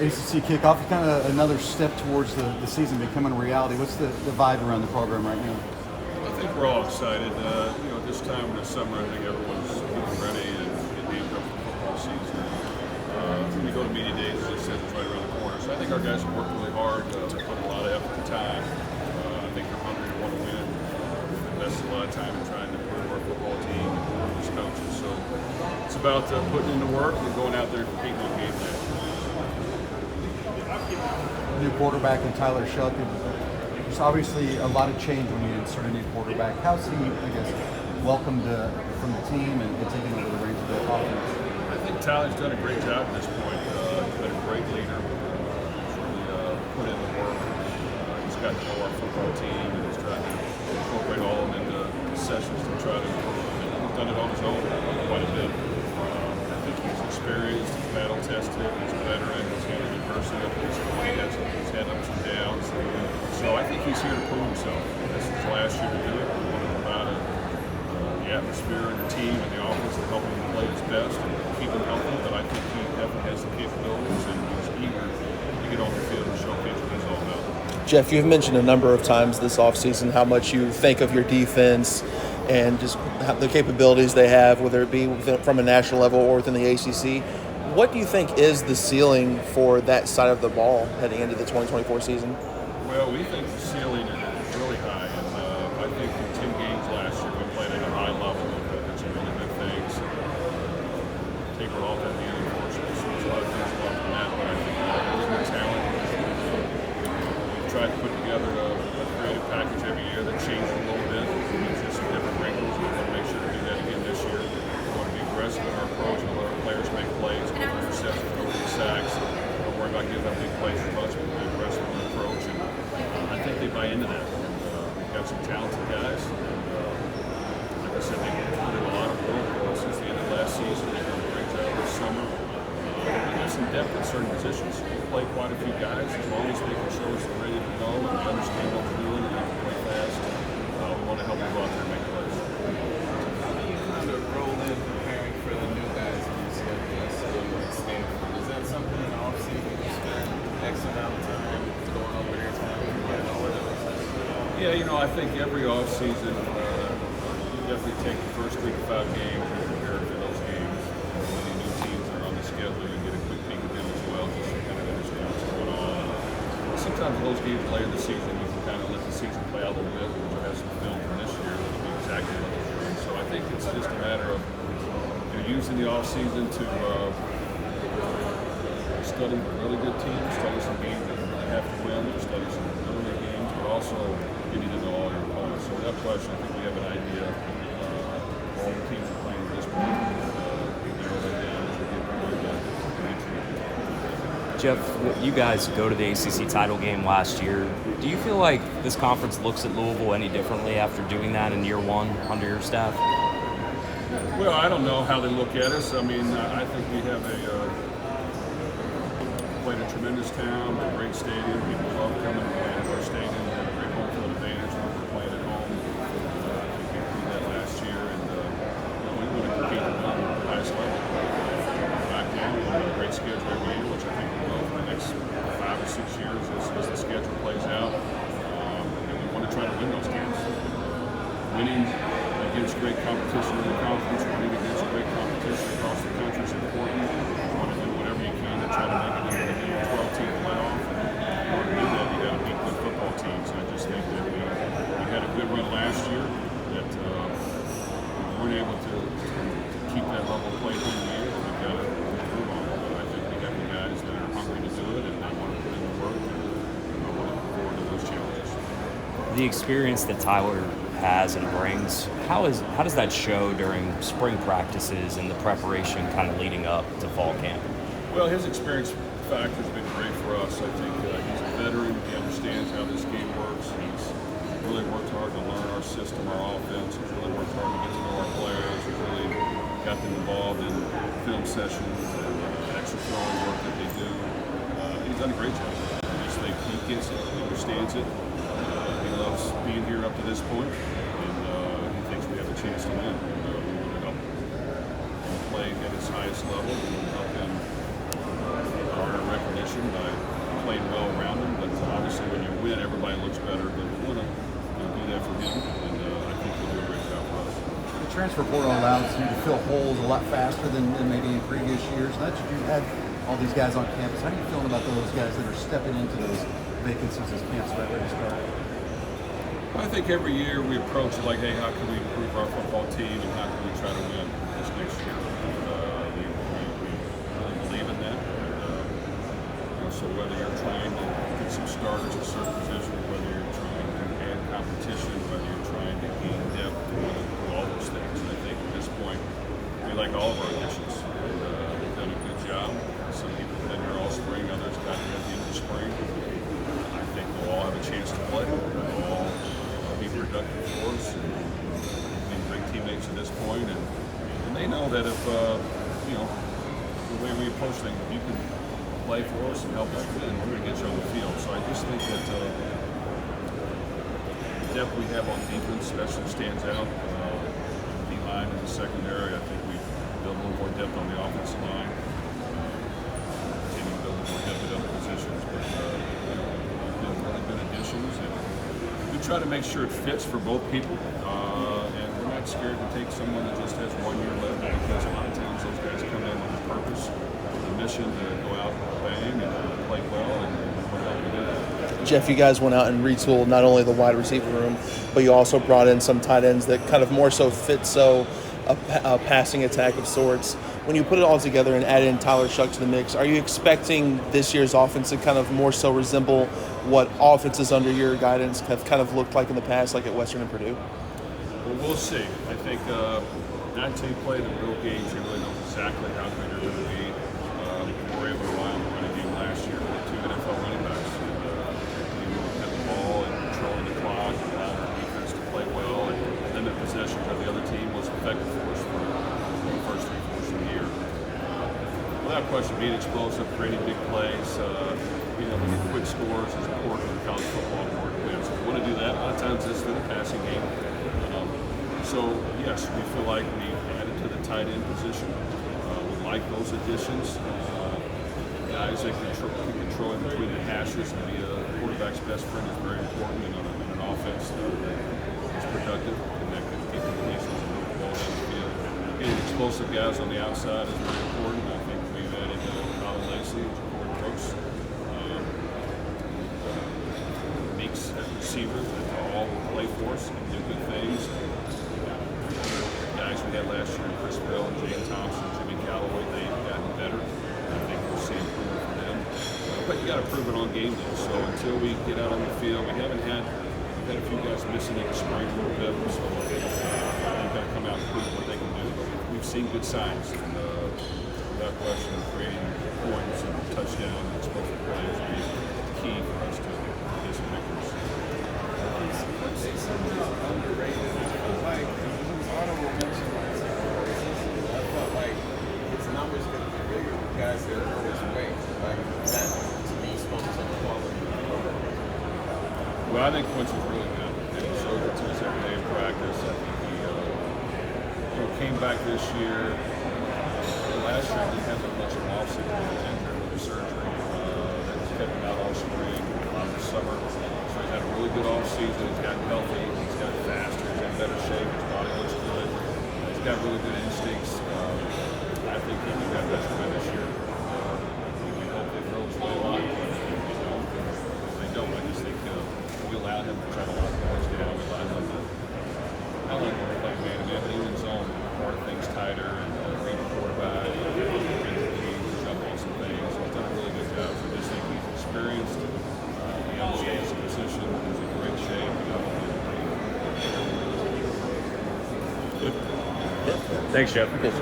ACC Kickoff is kind of another step towards the season becoming a reality. What's the vibe around the program right now? I think we're all excited. This time in the summer, I think everyone's getting ready and getting amped up for football season. When we go to Media Days, as I said, it's right around the corner. So I think our guys have worked really hard. They put a lot of effort and time. I think they're hungry to want to win. We've invested a lot of time in trying to improve our football team and as coaches. So it's about putting in the work and going out there and competing on game day. New quarterback in Tyler Shuck. There's obviously a lot of change when you insert a new quarterback. How's he, welcomed from the team and taking over the reins of the offense? I think Tyler's done a great job at this point. He's been a great leader. He's really put in the work. He's got to know our football team and he's trying to incorporate all of them into sessions to try to improve. And he's done it on his own quite a bit. I think he's experienced, he's battle tested, he's a veteran, he's handled adversity up to this point. He's had ups and downs. So I think he's here to prove himself. This is his last year to do it. We want to provide the atmosphere and the team and the offense to help him play his best and keep him healthy. But I think he definitely has the capabilities and he's eager to get on the field and showcase what he's all about. Jeff, you've mentioned a number of times this offseason how much you think of your defense and just the capabilities they have, whether it be from a national level or within the ACC. What do you think is the ceiling for that side of the ball heading into the 2024 season? Well, we think the ceiling is really high, and I think in 10 games last year we played at a high level and did some really good things. Tapered off at the end, unfortunately, so there's a lot of things along from that, but I think really good talent. We've tried to put together a creative package every year that changes a little bit. It's just some different wrinkles. We want to make sure to do that again this year. We want to be aggressive in our approach and let our players make plays, go for interceptions, go for sacks. Don't worry about giving up big plays as much, but be aggressive in the approach. And I think they buy into that. We've got some talented guys. Like I said, they've put in a lot of work since the end of last season. They've done a great job this summer. We got some depth at certain positions. We play quite a few guys. As long as they can show us they're ready to go and they understand what we're doing and they can play fast, we want to help them go out there and make plays. How do you kind of roll in preparing for the new guys in UCLA and Stanford? Is that something in the offseason you spend X amount of time going over there talking about all of those? Yeah, I think every offseason, you definitely take the first 3 to 5 games and prepare for those games. When the new teams are on the schedule, you get a quick peek at them as well, just to kind of understand what's going on. Sometimes those games later in the season, you can kind of let the season play out a little bit. We'll have some film from this year that'll be exactly what we're doing. So I think it's just a matter of using the offseason to study really good teams, study some games that you really have to win, study some early games, but also getting to know all your opponents. So without question, I think we have an idea of all the teams are playing at this point. Narrow that down as we get more Jeff, you guys go to the ACC title game last year. Do you feel like this conference looks at Louisville any differently after doing that in year one under your staff? Well, I don't know how they look at us. I mean, I think we have played a tremendous town, a great stadium. People love coming and playing at our stadium. We have a great home field advantage when we're playing at home. I think we proved that last year, and we want to compete at the highest level. Back now, we want to have a great schedule every year, which I think we will for the next 5 or 6 years as the schedule plays out. And we want to try to win those games. Winning against great competition in the conference, winning against great competition across the country is important. You want to do whatever you can to try to make it into the 12-team playoff. In order to do that, you got to beat good football teams. And I just think that we had a good run last year that we weren't able to keep that level of play through the year. We've got to improve on it. But I think we got the guys that are hungry to do it and they want to put in the work. And I want to look forward to those challenges. The experience that Tyler has and brings, how does that show during spring practices and the preparation kind of leading up to fall camp? Well, his experience factor has been great for us. I think he's a veteran. He understands how this game works. He's really worked hard to learn our system, our offense. He's really worked hard to get to know our players. He's really got them involved in film sessions and extra throwing work that they do. He's done a great job. I just think he gets it, he understands it. He loves being here up to this point, and he thinks we have a chance to win. We want to help him play at his highest level. We want to help him earn recognition production by playing well around him. But obviously, when you win, everybody looks better. But we want to do that for him, and I think he'll do a great job for us. The transfer portal allows you to fill holes a lot faster than maybe in previous years. Now that you had all these guys on campus, how are you feeling about those guys that are stepping into those vacancies as camps right ready to start? I think every year we approach it like, hey, how can we improve our football team and how can we try to win this next year? We really believe in that. So whether you're trying to get some starters at certain positions, whether you're trying to add competition, whether you're trying to gain depth, all those things. And I think at this point, we like all of our additions. We've done a good job. Some people have been here all spring, others got here at the end of the spring. I think we'll all have a chance to play. We'll all be productive for us. Been great teammates at this point, and they know that if the way we approach things, if you can play for us and help us win, we're going to get you on the field. So I just think that the depth we have on defense especially stands out. The line in the secondary, I think we build a little more depth on the offensive line. Continue to build a little more depth at other positions, but been really good additions, and we try to make sure it fits for both people. And we're not scared to take someone that just has 1 year left, because a lot of times those guys come in with a purpose, with a mission to go out and bang and play well, and we're helping do that. Jeff, you guys went out and retooled not only the wide receiver room, but you also brought in some tight ends that kind of more so fit a passing attack of sorts. When you put it all together and add in Tyler Shuck to the mix, are you expecting this year's offense to kind of more so resemble what offenses under your guidance have kind of looked like in the past, like at Western and Purdue? Well, we'll see. I think not until you play the real games, you really know exactly how good you're going to be. We were able to rely on the running game last year with 2 NFL running backs. We had the ball and controlling the clock and allowing our defense to play well, and limit possessions of the other team was effective for us for the first 3 quarters of the year. Without question, being explosive, creating big plays, getting quick scores is important in college football board wins. So we want to do that. A lot of times it's through the passing game. So yes, we feel like we added to the tight end position. We like those additions. Guys that can control in between the hashes and be a quarterback's best friend is very important in an offense that is productive and that can keep the pieces and move the ball down the field. Getting explosive guys on the outside is very important. I think we've added Colin Lacey and Ja'Cory Brooks. Meeks as receivers that all play for us and do good things. Guys we had last year, Chris Bell and Jay Thompson, Jimmy Calloway, they've gotten better. I think we'll see improvement from them. But you got to prove it on game day. So until we get out on the field, we've had a few guys missing in the spring a little bit. So they've got to come out and prove what they can do. But we've seen good signs. And without question, creating points and touchdown and explosive plays will be key for us to get some victories. Underrated. Like, honorable mention last season. I felt like his numbers could have been bigger with guys that are his weight. Like, that to me spoke to the quality of the program. Well, I think Quince was really good. And he showed it to us every day in practice. I think he came back this year. Last year, he had that much of an offseason. He was injured with a surgery that kept him out all spring, all the summer. So he's had a really good offseason. He's gotten healthy. He's gotten faster. He's in better shape. His body looks good. He's got really good instincts. I think he can have that this year. We hope they throw his way a lot. If they don't, I just think we allow him to try to lock guys down. We allow him to not let him play man-to-man, but even in zone, part things tighter and read the quarterback, jump on some things. So he's done a really good job. So I just think he's experienced. He understands the position. He's in great shape. Thanks, Jeff.